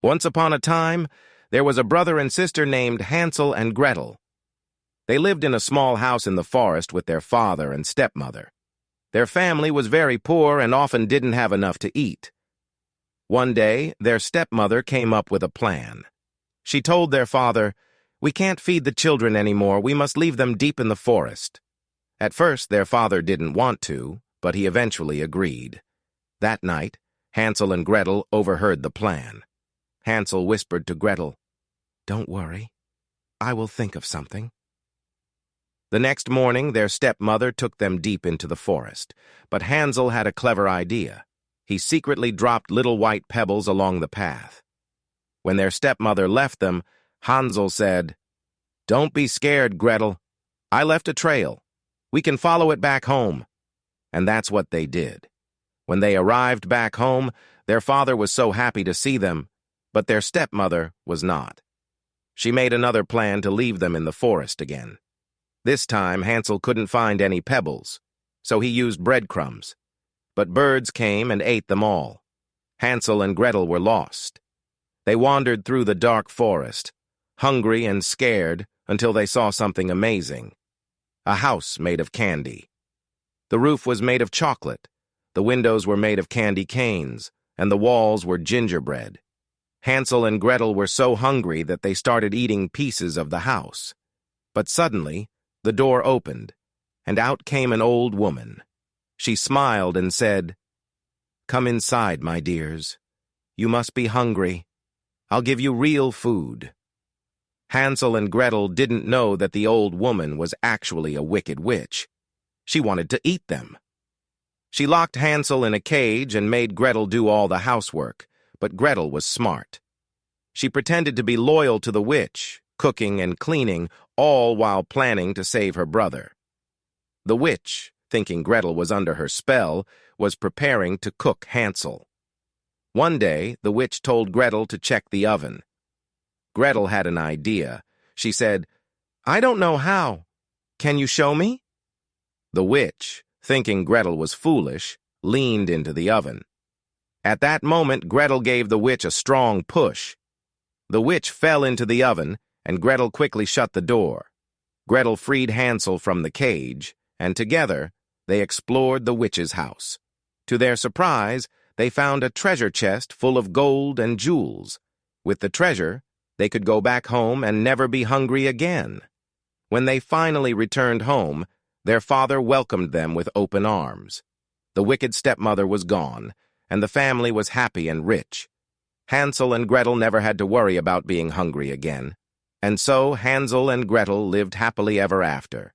Once upon a time, there was a brother and sister named Hansel and Gretel. They lived in a small house in the forest with their father and stepmother. Their family was very poor and often didn't have enough to eat. One day, their stepmother came up with a plan. She told their father, "We can't feed the children anymore, we must leave them deep in the forest." At first, their father didn't want to, but he eventually agreed. That night, Hansel and Gretel overheard the plan. Hansel whispered to Gretel, "Don't worry, I will think of something." The next morning, their stepmother took them deep into the forest, but Hansel had a clever idea. He secretly dropped little white pebbles along the path. When their stepmother left them, Hansel said, "Don't be scared, Gretel. I left a trail. We can follow it back home." And that's what they did. When they arrived back home, their father was so happy to see them, but their stepmother was not. She made another plan to leave them in the forest again. This time, Hansel couldn't find any pebbles, so he used breadcrumbs. But birds came and ate them all. Hansel and Gretel were lost. They wandered through the dark forest, hungry and scared, until they saw something amazing. A house made of candy. The roof was made of chocolate, the windows were made of candy canes, and the walls were gingerbread. Hansel and Gretel were so hungry that they started eating pieces of the house. But suddenly, the door opened, and out came an old woman. She smiled and said, "Come inside, my dears. You must be hungry. I'll give you real food." Hansel and Gretel didn't know that the old woman was actually a wicked witch. She wanted to eat them. She locked Hansel in a cage and made Gretel do all the housework, but Gretel was smart. She pretended to be loyal to the witch, cooking and cleaning, all while planning to save her brother. The witch, thinking Gretel was under her spell, was preparing to cook Hansel. One day, the witch told Gretel to check the oven. Gretel had an idea. She said, "I don't know how. Can you show me?" The witch, thinking Gretel was foolish, leaned into the oven. At that moment, Gretel gave the witch a strong push. The witch fell into the oven, and Gretel quickly shut the door. Gretel freed Hansel from the cage, and together, they explored the witch's house. To their surprise, they found a treasure chest full of gold and jewels. With the treasure, they could go back home and never be hungry again. When they finally returned home, their father welcomed them with open arms. The wicked stepmother was gone, and the family was happy and rich. Hansel and Gretel never had to worry about being hungry again. And so Hansel and Gretel lived happily ever after.